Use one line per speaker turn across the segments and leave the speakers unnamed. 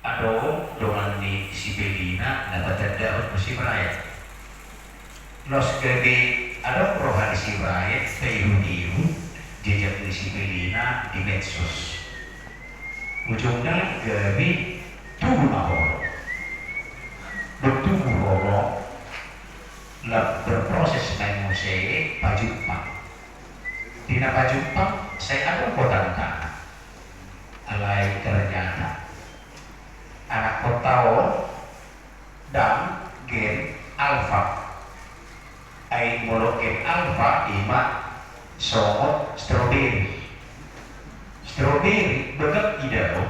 Ado dengan di Sibelina dapat ada musim raya. Los gede ada perubahan si raya iru jejak di Sibelina di medsos. Ujungnya gabi tubuh mahal, bertubuh holo, berproses naik musik Pajupang. Di Pajupang saya ada kota tanah. Alai ternyata anak kota dan gen alfa ai molo gen alfa ima somot strawberry begat idao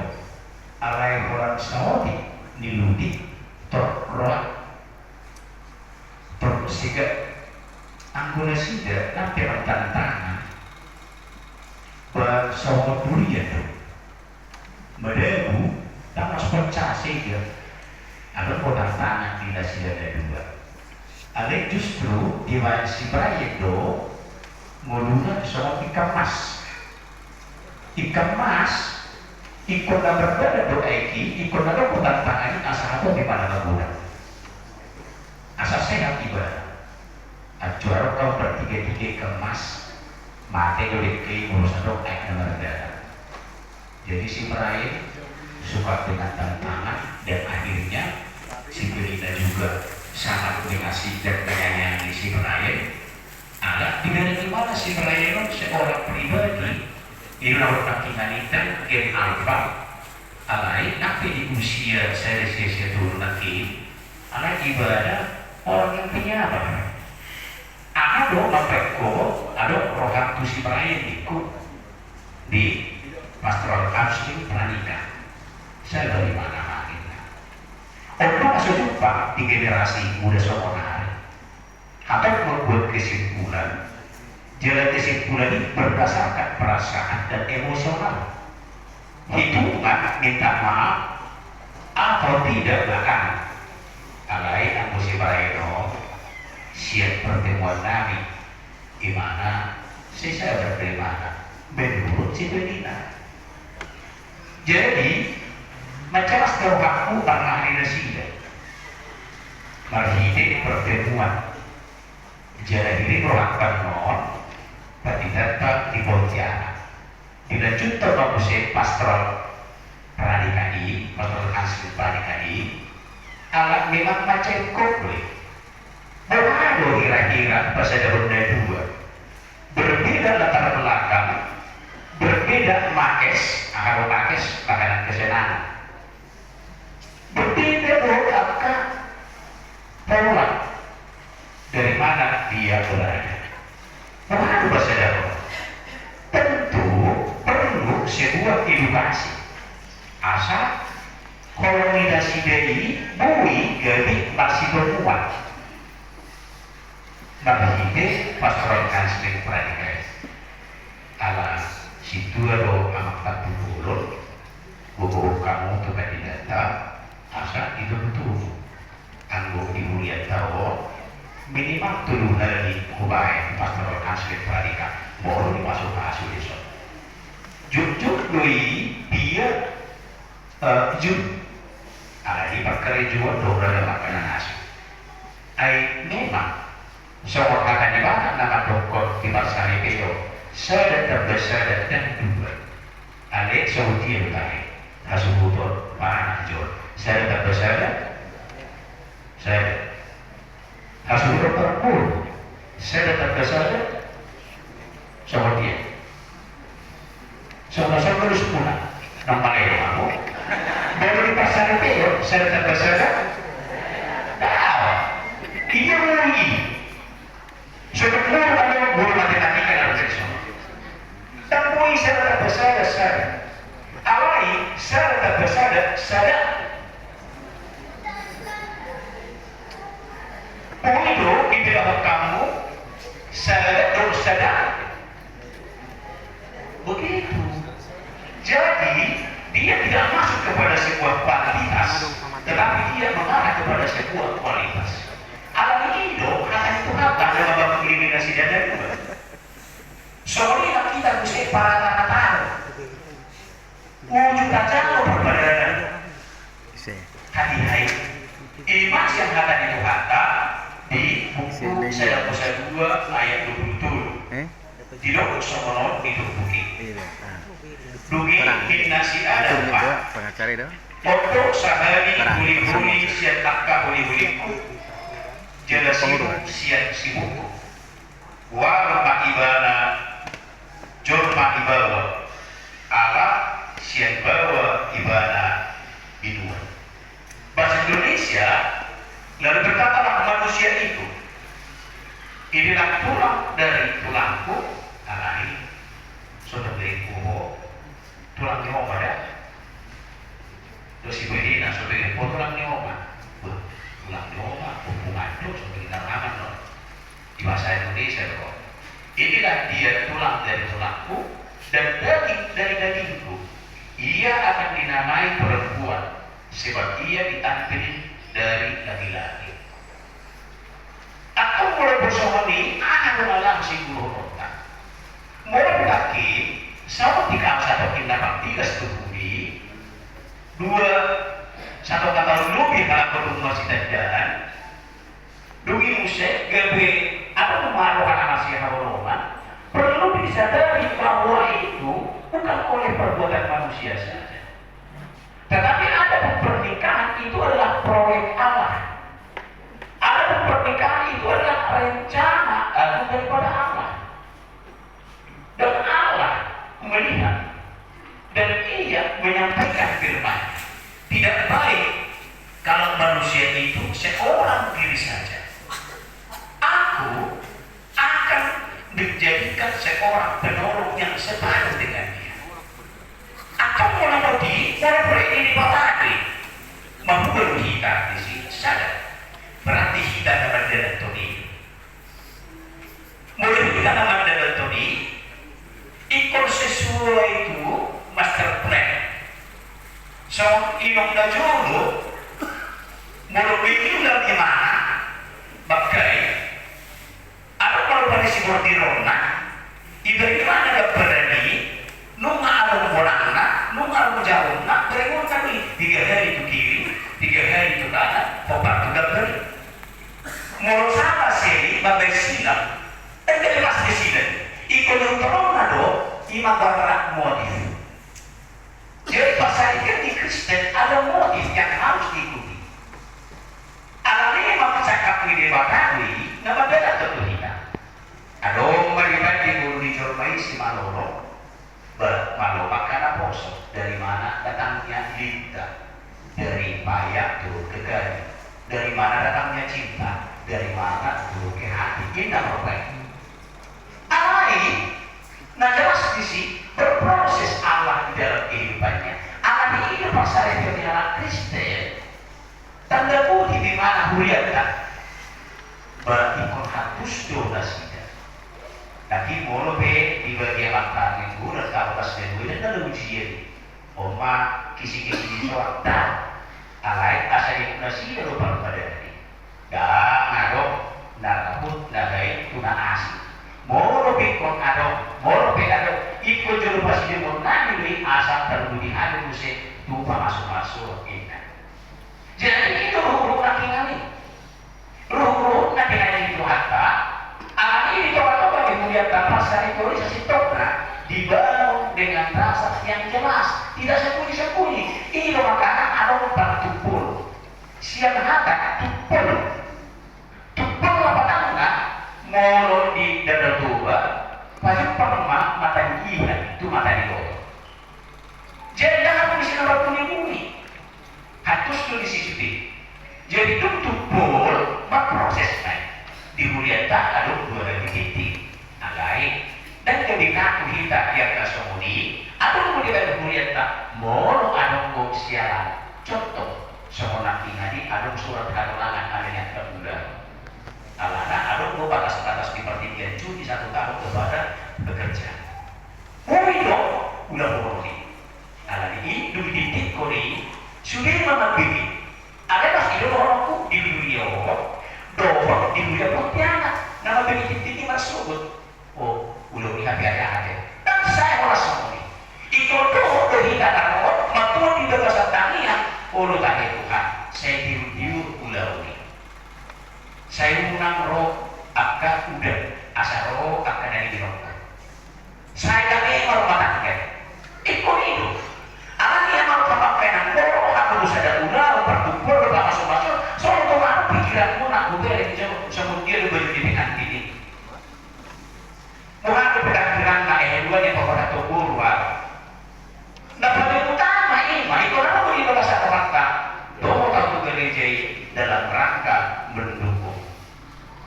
alai orang saudi niludi torroa siga angguna sida nampi tantangan ba somot durian do medebu tak masuk casi ya ada kodang tangan tidak sida ada dua ale justru di si proyek do nguluna soal ikan mas ikon na berbeda do eki ikon na do kodang tangan asa apa di mana guna asa sehat ibadah acuara kau bertiga-tiga kemas mati do dikei urusan do ek na berbeda. Jadi si proyek suka dengan tantangan dan akhirnya si Belinda juga sangat mengasih dan menyayangi si Brian. Ada di mana si Brian seorang pribadi di luar kakinanitan gen alfa alai tapi di usia saya turun nanti alai ibadah orang yang penyabar ada mapeko ada rohak tu si Brian ikut di pastoral counseling pranikah. Saya dari mana lagi? Orang masuk jumpa di generasi muda seorang apa yang membuat kesimpulan? Jalan kesimpulan ini berdasarkan perasaan dan emosional. Hitungan minta maaf atau tidak bahkan. Alai aku si Bareno siap pertemuan kami di mana saya berterima menurut si Belinda. Jadi macam setelah aku tanah ini sih, marhide pertemuan. Jadi ini berlakukan non, berarti datang di Pontianak. Dilanjut terus musik pastoral pranikah pastoral asli pranikah alat memang macam komplit. Berada kira-kira pas ada benda dua, berbeda latar belakang, berbeda makes, kalau makes makanan kesenangan. Berbeda apakah pola dari mana dia berada. Berapa bahasa dalam? Tentu perlu sebuah edukasi. Asal komunikasi dari bui dari masih berkuat. Bagi pastoral counseling pranikah ala situ ada amat dulu bahwa kamu tuh tadi data asal itu betul anggo dimuliakan tahu minimal 7 hari kubai pastoral counseling pranikah baru dimasuk ke asuh jujur doi dia jujur ada di perkara jual dobra makanan asuh ai memang soal akan dimana nama dokter di masa itu saya terbesar dan dua Alex Saudi yang baik hasil butuh mana jor saya terbesar saya hasil dokter pun saya terbesar Saudi sama-sama harus pulang nampak yang mau baru di pasar itu saya terbesar ini lagi sudah keluar ada guru matematika dan seksual. Tapi saya terbesar saya, awai saya terbesar saya. Itu di dalam kamu saya sadar. Begitu. Jadi dia tidak masuk kepada sebuah kuantitas, tetapi dia mengarah kepada sebuah kualitas. Alam itu akan Tuhan dalam bab eliminasi dada dua. Soalnya kita mesti para tahu wujud jauh perbedaan hati-hati. Iman yang kata itu kata di buku saya 2 ayat 27. Di lokok somono itu bukit. Dugi nasi ada apa? Untuk sahari buli-buli siat takka buli-buliku. Jelas itu siat sibuku. Warma ibana jorma ibawa. Ala siat bawa ibana bidua. Bahasa Indonesia lalu berkatalah manusia itu, inilah tulang dari tulangku, alai sudah beriku tulang nyoba ya. Terus ibu ini nak sebagai tulang nyoba, tulang nyoba, hubungan itu sebagai tangan loh. Di bahasa Indonesia loh. Inilah dia tulang dari tulangku dan daging dari dagingku. Ia akan dinamai perempuan. Sebab ia ditampilin dari laki-laki. Aku mulai bersama ini, anak menalang si guru otak. Mulai berlaki, sama 3 satu tindakan 3 setubuli, 2 satu kata lebih kalau berdua si jalan, dugi musik, gabe, apa memaruhkan anak siapa orang, perlu disadari bahwa itu bukan oleh perbuatan manusia saja. Tetapi ada pernikahan itu adalah proyek Allah. Ada pernikahan itu adalah rencana daripada Allah. Dan Allah melihat dan ia menyampaikan firman. Tidak baik kalau manusia itu seorang diri saja. Aku akan menjadikan seorang penolong yang separuh dengan dia. Akan menamati mulai ini batari membuat kita di sini sadar berarti kita dapat jalan tadi mulai kita dapat jalan tadi ikut sesuai itu master plan so inong na jolo mulai bikin di mana bagai apa kalau pada si bordirona itu mana ada berani nung ada bolana nung ada jauh nak berengon kami 3 hari itu kiri 3 hari itu kanan 4 hari mau sama sih bagai silam tapi pas di sini ikut corona do imam barat motif jadi pasal ini di Kristen ada motif yang harus diikuti alami memang cakap di Batawi nama beda tentu kita ada mereka di guru di Jormai si Malolo Malo makana poso dari mana datangnya cinta dari payak turun ke gaji dari mana datangnya cinta dari mana turun ke hati kita berbaik alai nah jelas di sini berproses Allah di dalam kehidupannya Allah di hidup pasal itu di anak Kristen tanda budi di mana huriatan berarti konhatus donasi tapi mau be di bagian langkah minggu dan kapas minggu ini ada ujian oma kisi-kisi di soal dan alai asal yang nasi ya lupa pada ini dan ngadok nakaput nagai tuna asli mau lebih kong adok mau lebih adok ikut juru pasti mau nanti asal terbudi ada musik tumpah masuk ini jadi itu ruh-ruh laki ngani ruh-ruh nanti itu hatta ini coba-coba kemudian pasar organisasi Tokra dibangun dengan rasa yang jelas, tidak sembunyi-sembunyi. Ini makanan ada untuk tupul. Siang hata tupul. Tupul apa tangga? Molo di dada tua, pasti pernah mata iya itu mata di bawah. Jadi jangan di sini orang bumi. Harus tuh di sisi. Jadi itu tupul, berproses naik. Di mulia tak ada 2 titik alai dan ketika kita yang kasomuni ada kemudian mulia tak mau ada kok siaran contoh seorang ingani ada surat kadolangan ada yang terbuka alana ada kok batas-batas di pertigaan cuti 1 tahun kepada bekerja itu udah boleh alani ini dulu titik kori sudah mengambil ada pas itu orangku di dunia doang di dunia Pontianak nama begitu tinggi masuk oh udah lihat biaya dan saya merasa ini itu tuh dari kata matua di dekat tanian ulu tadi dalam rangka mendukung.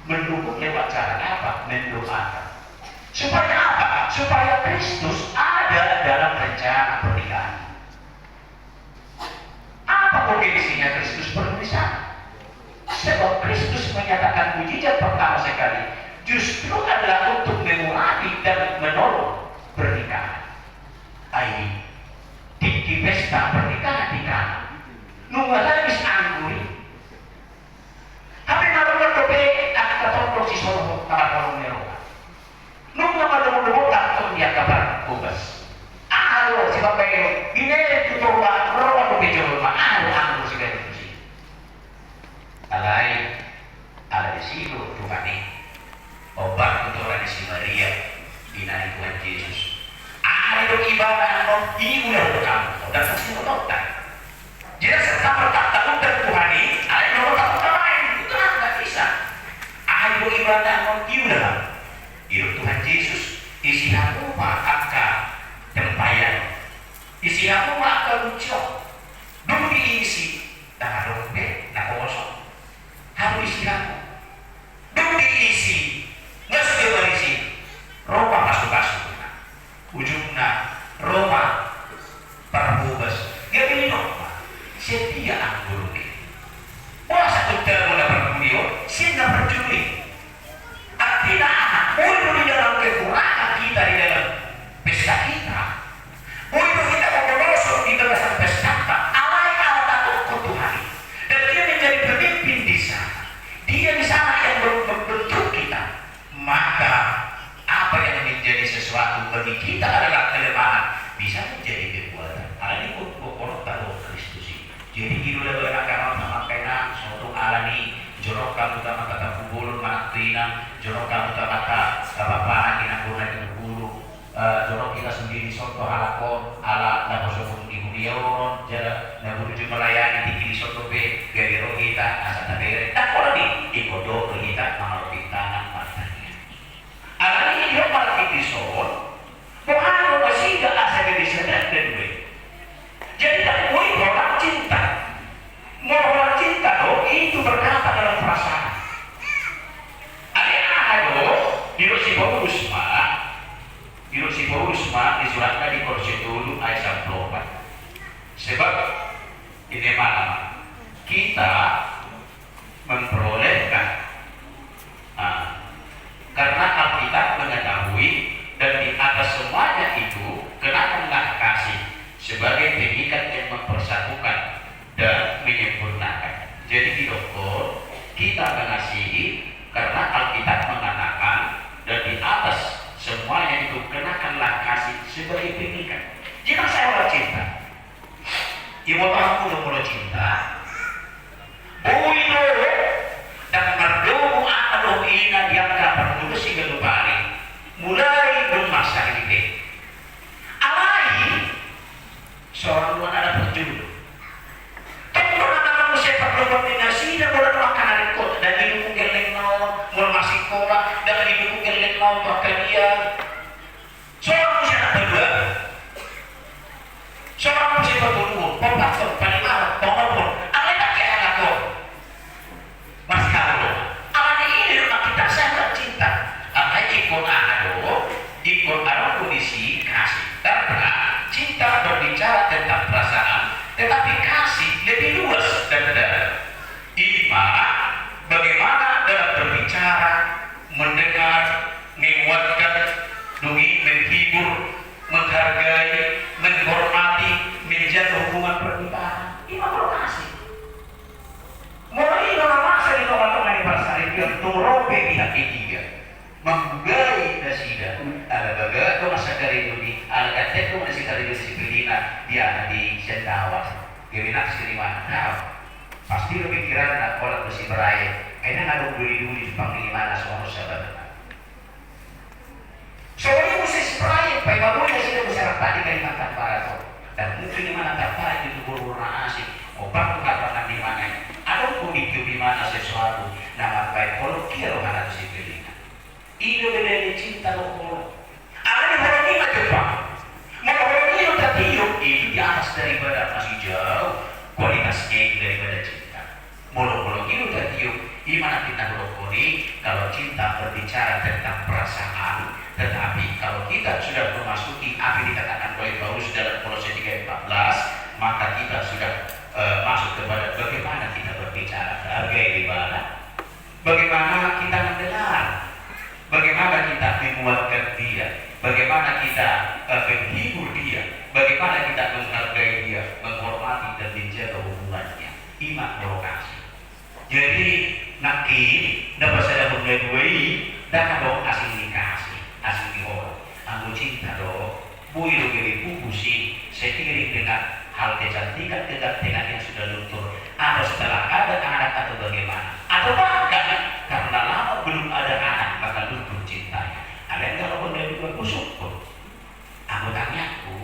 Mendukung lewat cara apa? Mendoakan. Supaya apa? Supaya Kristus ada dalam rencana pernikahan. Apa potensinya Kristus perlu di sana? Sebab Kristus menyatakan mujizat pertama sekali justru adalah untuk memulai dan menolong pernikahan. Ai di pesta pernikahan di Kana. Nunggu lagi anggur. Tapi naruh dope akan tolong si Solo kamar kolong Eropa. Nunggu malu tak dia kabar bebas. Alo si bapak ini tutur lah roh bejo mah alo si bejo si. Alai ada di situ Tuhan ini. Obat untuk orang si Maria dinari Tuhan Yesus. Ada ibadah ini udah kamu dan pasti otak. Jadi serta berkata untuk Tuhan ini ada yang otak lain itu nggak bisa. Ada ibadah ini udah hidup Tuhan Yesus isi aku maka tempayan isi aku maka lucu dulu diisi tak dompet tak kosong harus isi aku dulu diisi nggak sudah berisi roba masuk ujungnya Roma perbubas dia minum setia anggur wah satu term dapat beliau sehingga berjuli artinya untuk di dalam kekurangan kita di dalam pesta kita untuk kita berdosa di dalam pesta kita alai Allah takut ke Tuhan dan dia menjadi pemimpin di sana dia di sana yang membentuk kita maka apa yang menjadi sesuatu bagi kita adalah kelemahan bisa menjadi kekuatan. Ada di pokok tahu Kristus ini. Jadi kita boleh agama sama kena suatu alani jorok kamu tak kata kubul maktina jorok kamu tak kata bapak kita boleh kubul jorok kita sendiri suatu halakon ala dan masuk di beliau jadi dan menuju melayani di suatu be gaya kita asal ada tak boleh di kodok kita mau tangan matanya. Alani ini malah itu soal bukan masih gak asal disedar dan gue jadi tak boleh orang cinta mau orang cinta itu berkata dalam perasaan ada di si Paulus di suratnya di Kolose dulu ayat 14 sebab ini malam kita memperolehkan karena Alkitab mengetahui dan di atas semuanya itu kenakanlah kasih sebagai pengikat yang mempersatukan dan menyempurnakan. Jadi di dokter kita mengasihi karena Alkitab mengatakan dan di atas semuanya itu kenakanlah kasih sebagai pengikat. Jika saya mulai cinta, ibu tahu mulai cinta, buido dan merdomu atau ina diangkat bertugas hingga lupari mulai bermasa ini alai seorang luar ada berjudul tentu anak-anak saya perlu koordinasi dan boleh makanan ikut dan ibu mungkin lengkau mulai masih sekolah dan ibu mungkin lengkau bahkan dia seorang usia anak berdua seorang usia berdua pembantu paling mahal pengobor alai tak kayak anak kau masih kalau alai ini rumah kita sangat cinta alai ikut kondisi kasih karena cinta berbicara tentang perasaan tetapi kasih lebih luas dan dalam iman bagaimana dalam berbicara mendengar menguatkan menghibur menghargai menghormati menjaga hubungan pernikahan ini perlu kasih mulai dalam masa di teman-teman di pasar itu yang turun pihak ketiga menggai dasida ada baga itu masa dari ini ada kata itu masih dari disiplina dia di sendawa dia sendiri mana pasti lebih kira nak orang bersih beraya kayaknya nggak dulu dipanggil mana semua sahabat soalnya mesti beraya pak bagus sih bisa tadi Kalimantan Barat dan mungkin di mana tertarik itu berwarna asing obat tuh katakan di mana ada pun di mana sesuatu nama baik kalau kira mana disiplina itu beda cinta lo ada di mana ini Jepang maka orang ini tadi itu di atas daripada masih jauh kualitasnya itu daripada cinta Mulu-mulu itu udah tiup. Gimana kita berokoni kalau cinta berbicara tentang perasaan, tetapi kalau kita sudah memasuki apa yang dikatakan oleh Paulus dalam Kolose 3:14, maka kita sudah masuk kepada bagaimana kita berbicara, bagaimana kita mendengar, bagaimana kita menguatkan dia, bagaimana kita menghibur dia, bagaimana kita menghargai dia, menghormati dan menjaga hubungannya. Iman lokasi. Jadi nanti dapat saya mulai dan dong asing dikasih, asing dihormat, anggo cinta dong, bui lo gini bubusi, seiring dengan hal kecantikan yang sudah luntur, atau setelah ada anak atau bagaimana, atau bahkan karena lama belum ada anak maka luntur cintanya. Ada yang kalau mulai dua busuk pun, aku tanya aku,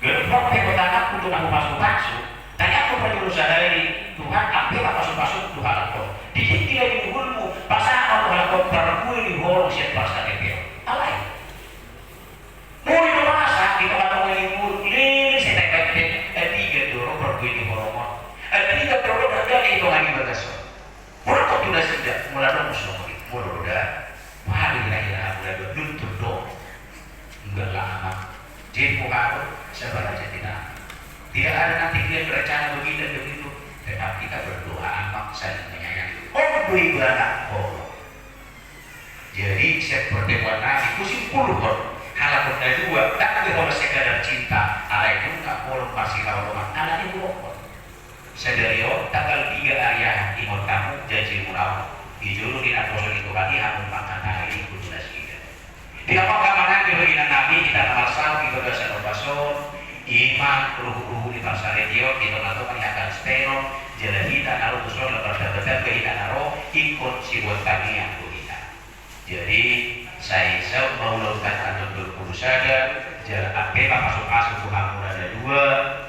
gerobak tekotan aku tuh aku masuk. Tanya aku pergi usaha dari Tuhan, ambil apa masuk Tuhan aku. Dikit dia di mulmu, pasang aku kalau pergi di horong siap pasang itu. Alai. Muli memasak kita atau muli muli saya tak tiga dorong pergi di horong. Tiga dorong dari itu lagi berkesan. Mulai kau sudah sedap, mulai dong mulai udah. Hari lahir mulai berluntur dong. Enggak lama. Jadi muka sebenarnya tidak. Tidak ada nanti dia berencana begini dan begitu, tetapi kita berdoa amat saling menyayangi. Beri ibadah Allah. Jadi seperti warna itu simpul kok. Hal kedua, tapi kalau sekadar cinta, ada itu tak boleh pasti kalau rumah, ada itu kok. Sederio tanggal 3 ayah imut kamu janji murah. Dijulu di nakoso itu kali hamun makan hari itu jelas kita. Di apa kamar di bagian Nabi kita amal sal kita dosa bason. Iman ruhu di bangsa radio kita melakukan akan steno jalan kita naruh usul lepas dapat kita naruh ikut si buat kami yang kita. Jadi saya mau lakukan untuk saja jalan apa masuk Tuhan ada dua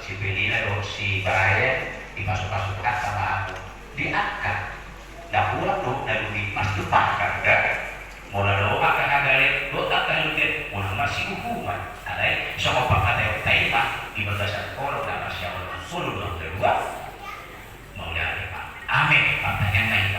si Belina dan si Baraya dimasuk sama aku diangkat. Dah pulang tuh dari mas depan kan mulai doa akan ada doa akan mulai masih hukuman. Ada sama pakata yang taima di berdasar orang dan masya Allah. Sulu kedua mau dari Pak. Amin. Pakta yang lain.